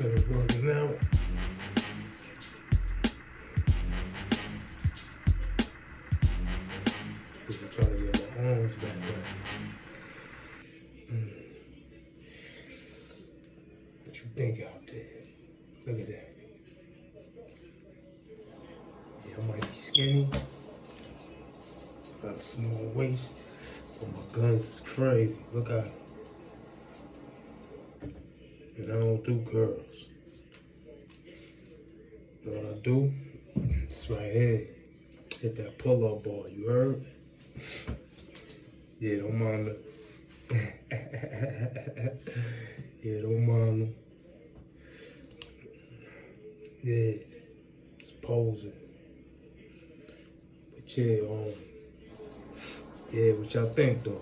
Started working out. I'm trying to get my arms back right. What you think out there? Look at that. Yeah, I might be skinny. Got a small waist. But my guns is crazy. Look out. And I don't do curls. You know what I do? It's right here. Hit that pull-up ball, you heard? Yeah, don't mind it. Yeah, don't mind them. Yeah, it's posing. But yeah, yeah, what y'all think though?